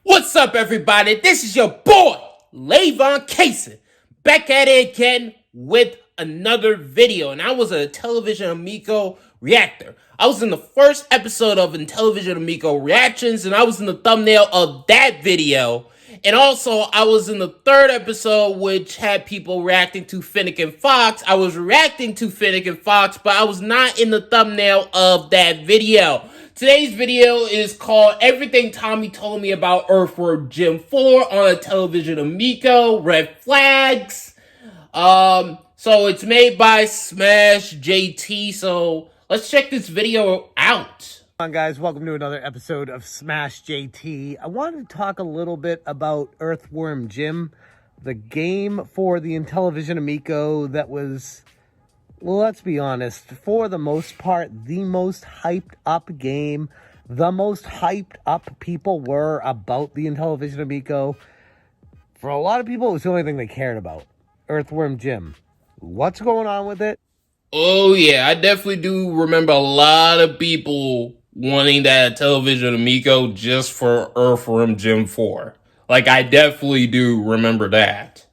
What's up, everybody? This is your boy, Lavon Cason, back at it again with another video. And I was a Intellivision Amico reactor. I was in the first episode of Intellivision Amico reactions, and I was in the thumbnail of that video. And also, I was in the third episode, which had people reacting to Finnick and Fox. I was reacting to Finnick and Fox, but I was not in the thumbnail of that video. Today's video is called Everything Tommy Told Me About Earthworm Jim 4 on Intellivision Amico, Red Flags. So it's made by Smash JT, so let's check this video out. Come on, guys, welcome to another episode of Smash JT. I wanted to talk a little bit about Earthworm Jim, the game for the Intellivision Amico that was, well, let's be honest, for the most part, the most hyped up game. The most hyped up people were about the Intellivision Amico. For a lot of people, it was the only thing they cared about. Earthworm Jim. What's going on with it? Oh yeah, I definitely do remember a lot of people wanting that Intellivision Amico just for Earthworm Jim 4. Like, I definitely do remember that.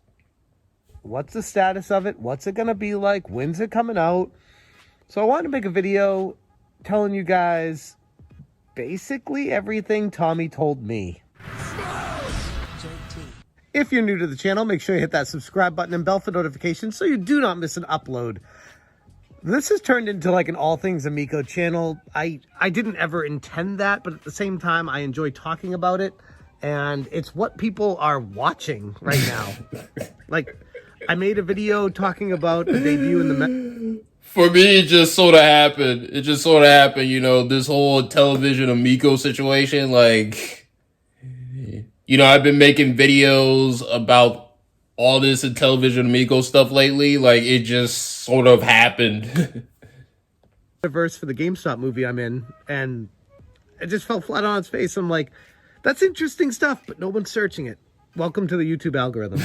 What's the status of it? What's it going to be like? When's it coming out? So I wanted to make a video telling you guys basically everything Tommy told me. If you're new to the channel, make sure you hit that subscribe button and bell for notifications so you do not miss an upload. This has turned into like an all things Amico channel. I didn't ever intend that, but at the same time, I enjoy talking about it. And it's what people are watching right now. Like, I made a video talking about the debut in the... For me, it just sort of happened. It just sort of happened, you know, this whole Intellivision Amico situation. Like, you know, I've been making videos about all this Intellivision Amico stuff lately. Like, it just sort of happened. The verse for the GameStop movie I'm in, and it just fell flat on its face. I'm like, that's interesting stuff, but no one's searching it. Welcome to the YouTube algorithm.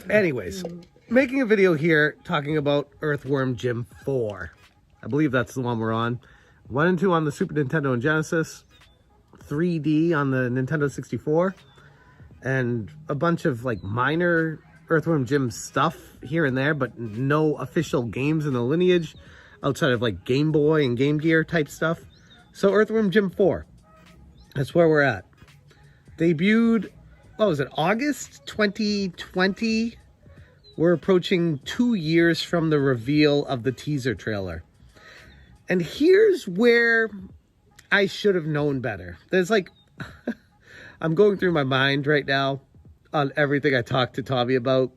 Anyways, making a video here talking about Earthworm Jim 4. I believe that's the one we're on. 1 and 2 on the Super Nintendo and Genesis. 3D on the Nintendo 64. And a bunch of like minor Earthworm Jim stuff here and there, but no official games in the lineage outside of like Game Boy and Game Gear type stuff. So Earthworm Jim 4, that's where we're at. Debuted, what was it, August 2020? We're approaching 2 years from the reveal of the teaser trailer. And here's where I should have known better. There's like... I'm going through my mind right now on everything I talked to Tommy about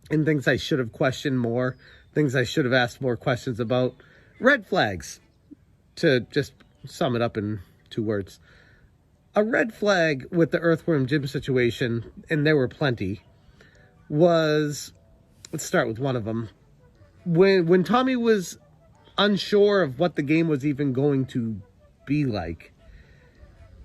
and things I should have questioned more, things I should have asked more questions about. Red flags, to just sum it up in 2 words. A red flag with the Earthworm Jim situation, and there were plenty, was, let's start with one of them. When Tommy was unsure of what the game was even going to be like,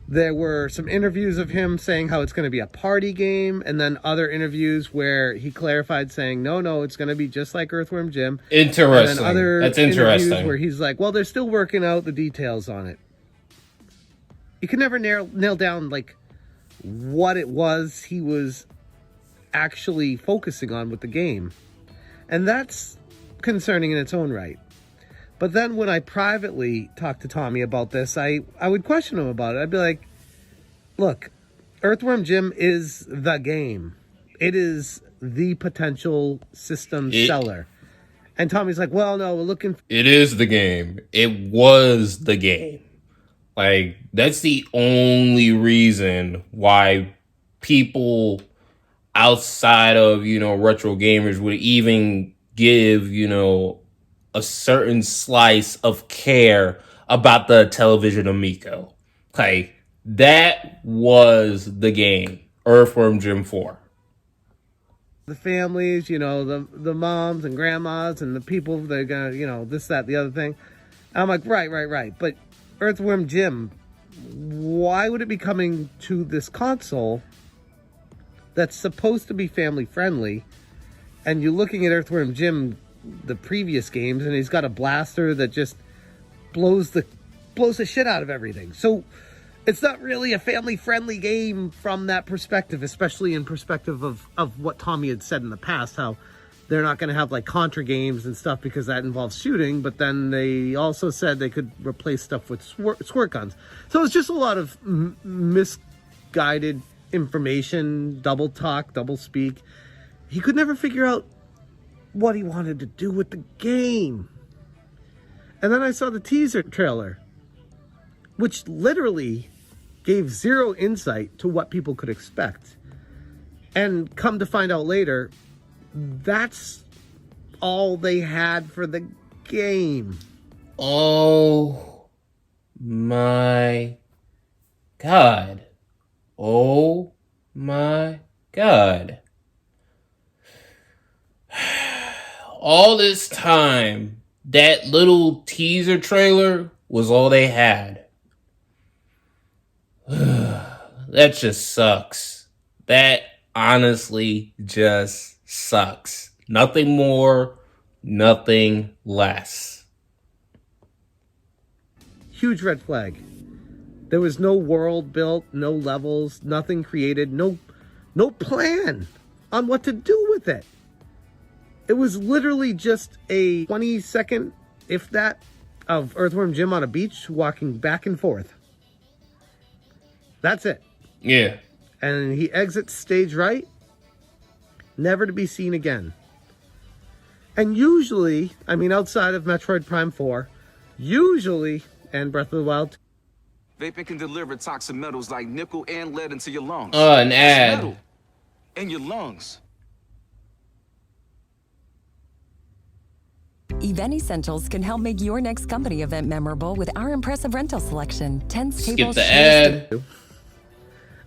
there were some interviews of him saying how it's going to be a party game, and then other interviews where he clarified saying, no, it's going to be just like Earthworm Jim. Interesting. And then other That's interesting. interviews where he's like, well, they're still working out the details on it. You can never nail down, like, what it was he was actually focusing on with the game. And that's concerning in its own right. But then when I privately talked to Tommy about this, I would question him about it. I'd be like, look, Earthworm Jim is the game. It is the potential system seller. And Tommy's like, well, no, we're looking... It is the game. It was the game. Like, that's the only reason why people outside of, you know, retro gamers would even give, you know, a certain slice of care about the Intellivision Amico. Like, that was the game, Earthworm Jim 4. The families, you know, the moms and grandmas and the people that are gonna, you know, this, that, the other thing. And I'm like, right. But Earthworm Jim, why would it be coming to this console that's supposed to be family friendly? And you're looking at Earthworm Jim, the previous games, and he's got a blaster that just blows the shit out of everything. So it's not really a family-friendly game from that perspective, especially in perspective of what Tommy had said in the past, how they're not going to have like Contra games and stuff because that involves shooting, but then they also said they could replace stuff with squirt guns. So it's just a lot of misguided information, double talk, double speak. He could never figure out what he wanted to do with the game. And then I saw the teaser trailer, which literally gave zero insight to what people could expect. And come to find out later, that's all they had for the game. Oh my God. Oh my God. All this time, that little teaser trailer was all they had. That just sucks. That honestly just sucks. Nothing more, nothing less. Huge red flag. There was no world built, no levels, nothing created, no plan on what to do with it. It was literally just a 20-second, if that, of Earthworm Jim on a beach walking back and forth. That's it. Yeah. And he exits stage right, never to be seen again. And usually, I mean, outside of Metroid Prime 4, usually, and Breath of the Wild, vaping can deliver toxic metals like nickel and lead into your lungs. An It's ad. metal in your lungs. Event Essentials can help make your next company event memorable with our impressive rental selection. Tents, Skip tables, the chairs, ad.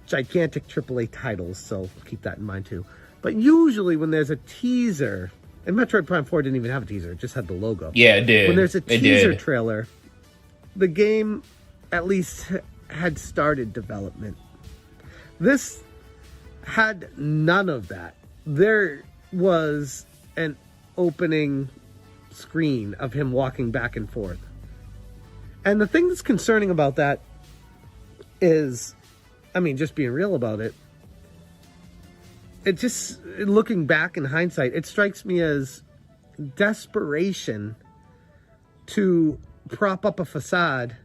gigantic AAA titles, so keep that in mind too. But usually when there's a teaser, and Metroid Prime 4 didn't even have a teaser, it just had the logo. Yeah, it did. When there's a It teaser did. trailer, the game at least had started development. This had none of that. There was an opening screen of him walking back and forth. And the thing that's concerning about that is, I mean, just being real about it, it just, looking back in hindsight, it strikes me as desperation to prop up a facade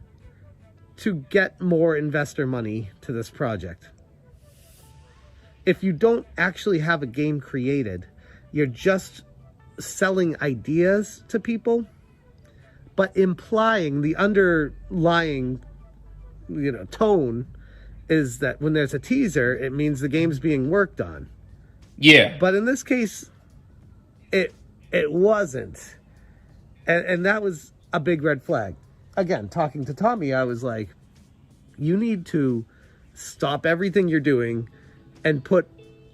to get more investor money to this project. If you don't actually have a game created, you're just selling ideas to people, but implying the underlying, tone is that when there's a teaser, it means the game's being worked on. Yeah. But in this case, it wasn't. And that was a big red flag. Again, talking to Tommy, I was like, you need to stop everything you're doing and put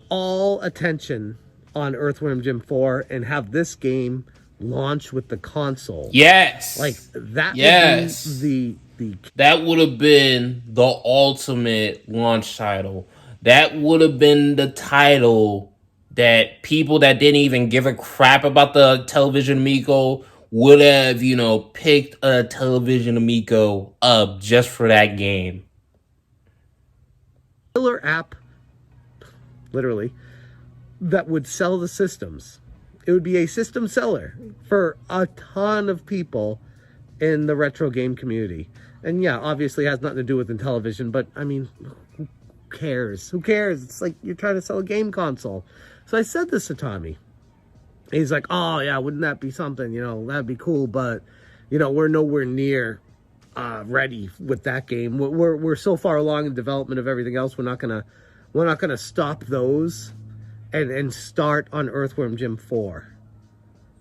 all attention on Earthworm Jim 4 and have this game launch with the console. Yes. Like, that Yes. would be That would have been the ultimate launch title. That would have been the title that people that didn't even give a crap about the Intellivision Amico would have, picked a Intellivision Amico up just for that game. killer app, literally, that would sell the systems. It would be a system seller for a ton of people in the retro game community. And yeah, obviously it has nothing to do with Intellivision, but I mean, who cares? Who cares? It's like you're trying to sell a game console. So I said this to Tommy. He's like, oh yeah, wouldn't that be something? That'd be cool, but we're nowhere near ready with that game. We're so far along in development of everything else. We're not gonna stop those and start on Earthworm Jim 4.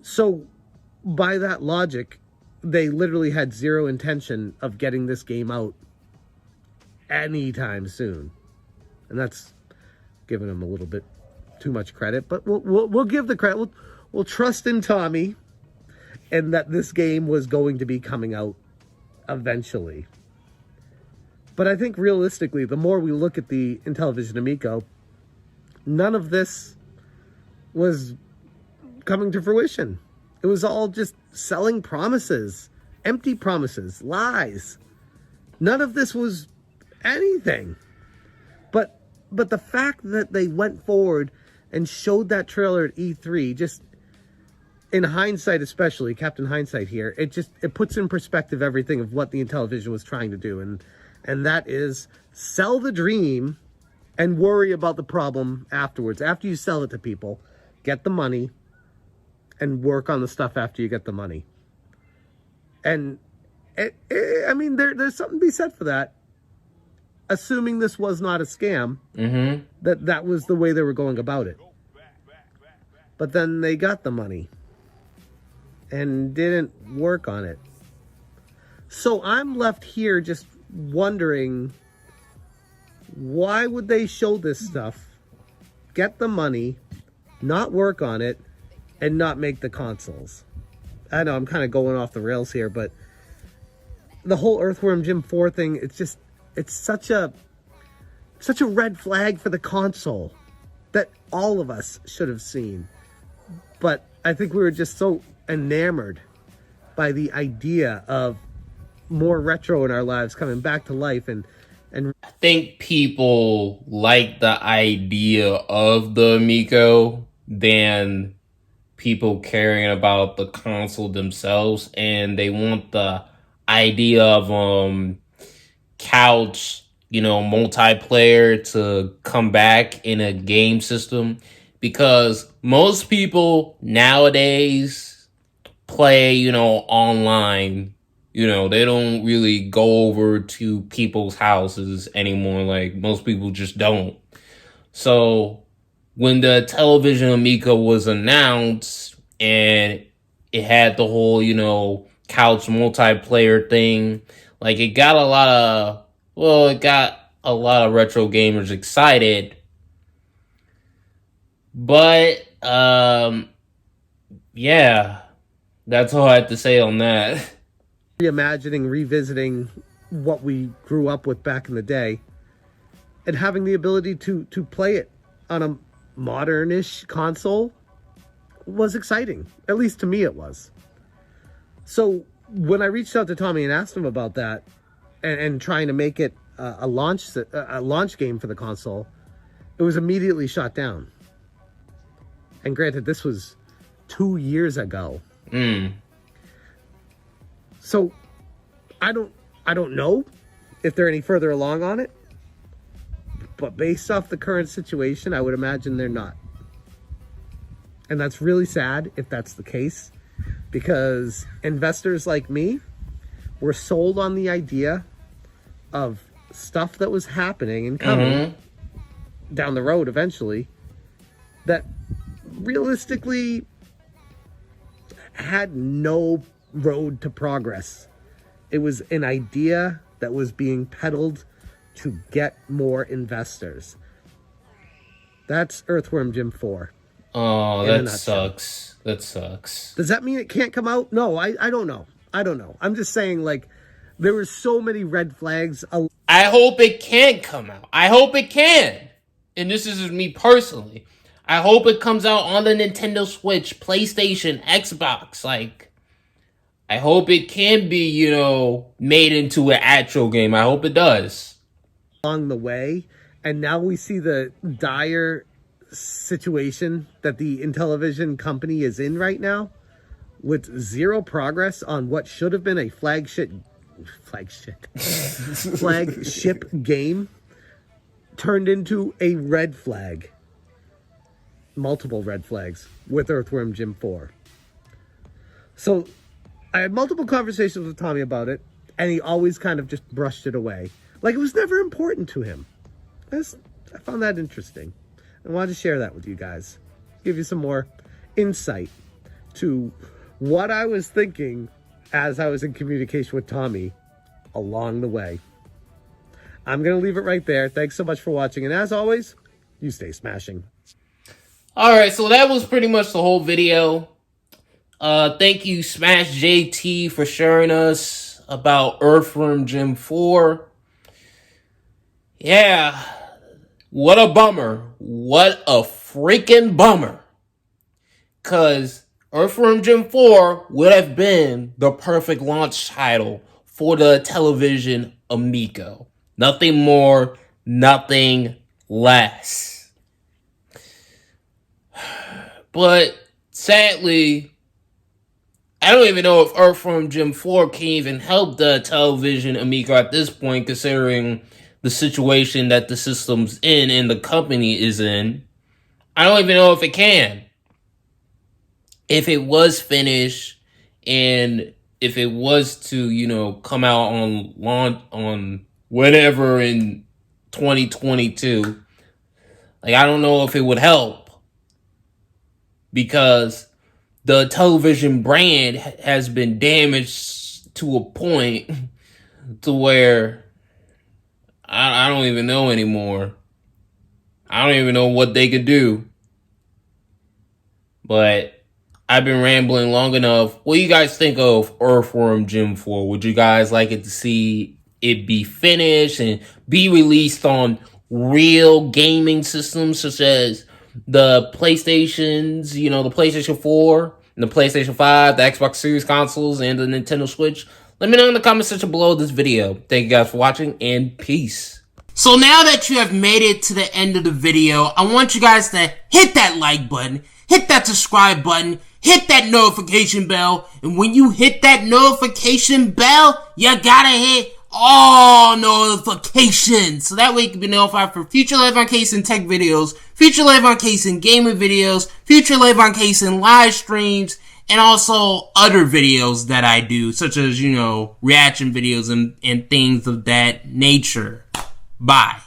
So by that logic, they literally had zero intention of getting this game out anytime soon. And that's giving them a little bit too much credit, but we'll give the credit. We'll trust in Tommy and that this game was going to be coming out eventually. But I think realistically, the more we look at the Intellivision Amico, none of this was coming to fruition. It was all just selling promises Empty promises, lies. None of this was anything. But the fact that they went forward and showed that trailer at E3, just in hindsight, especially Captain Hindsight here, it puts in perspective everything of what the Intellivision was trying to do, and that is sell the dream and worry about the problem afterwards. After you sell it to people, get the money and work on the stuff after you get the money. And I mean, there's something to be said for that. Assuming this was not a scam, that was the way they were going about it. But then they got the money and didn't work on it. So I'm left here just wondering, why would they show this stuff, get the money, not work on it, and not make the consoles? I know I'm kind of going off the rails here, but the whole Earthworm Jim 4 thing, it's such a red flag for the console that all of us should have seen. But I think we were just so enamored by the idea of more retro in our lives coming back to life, and I think people like the idea of the Amico than people caring about the console themselves, and they want the idea of couch, multiplayer to come back in a game system, because most people nowadays play, online. They don't really go over to people's houses anymore. Like, most people just don't. So when the Intellivision Amico was announced and it had the whole, couch multiplayer thing, like, it got a lot of retro gamers excited. But yeah, that's all I have to say on that. Reimagining, revisiting what we grew up with back in the day, and having the ability to play it on a modern-ish console was exciting. At least to me it was. So when I reached out to Tommy and asked him about that, and trying to make it a launch game for the console, it was immediately shot down. And granted, this was 2 years ago. So I don't know if they're any further along on it, but based off the current situation, I would imagine they're not. And that's really sad if that's the case, because investors like me were sold on the idea of stuff that was happening and coming down the road eventually, that realistically had no road to progress. It was an idea that was being peddled to get more investors. That's Earthworm Jim 4. Oh, that sucks. That sucks. Does that mean it can't come out? No, I don't know. I don't know. I'm just saying, like, there were so many red flags. I hope it can come out. I hope it can. And this is me personally. I hope it comes out on the Nintendo Switch, PlayStation, Xbox. Like, I hope it can be, made into an actual game. I hope it does. Along the way, and now we see the dire situation that the Intellivision company is in right now, with zero progress on what should have been a flagship game, turned into a red flag. Multiple red flags with Earthworm Jim 4. So I had multiple conversations with Tommy about it, and he always kind of just brushed it away. Like it was never important to him. I found that interesting. I wanted to share that with you guys. Give you some more insight to what I was thinking as I was in communication with Tommy along the way. I'm going to leave it right there. Thanks so much for watching. And as always, you stay smashing. Alright, so that was pretty much the whole video. Thank you, Smash JT, for sharing us about Earthworm Jim 4. Yeah, what a bummer. What a freaking bummer. Because Earthworm Jim 4 would have been the perfect launch title for the Intellivision Amico. Nothing more, nothing less. But sadly, I don't even know if Earthworm Jim 4 can even help the Intellivision Amico at this point, considering the situation that the system's in and the company is in. I don't even know if it can. If it was finished and if it was to, come out on launch on whatever in 2022, like, I don't know if it would help, because the television brand has been damaged to a point to where I don't even know anymore. I don't even know what they could do. But I've been rambling long enough. What do you guys think of Earthworm Jim 4? Would you guys like it to see it be finished and be released on real gaming systems such as the PlayStations, the PlayStation 4, and the PlayStation 5, the Xbox Series consoles, and the Nintendo Switch? Let me know in the comment section below this video. Thank you guys for watching, and peace. So now that you have made it to the end of the video, I want you guys to hit that like button, hit that subscribe button, hit that notification bell, and when you hit that notification bell, you gotta hit all notifications, so that way you can be notified for future Lavon Cason tech videos, future Lavon Cason gaming videos, future Lavon Cason live streams, and also other videos that I do, such as, reaction videos and things of that nature. Bye.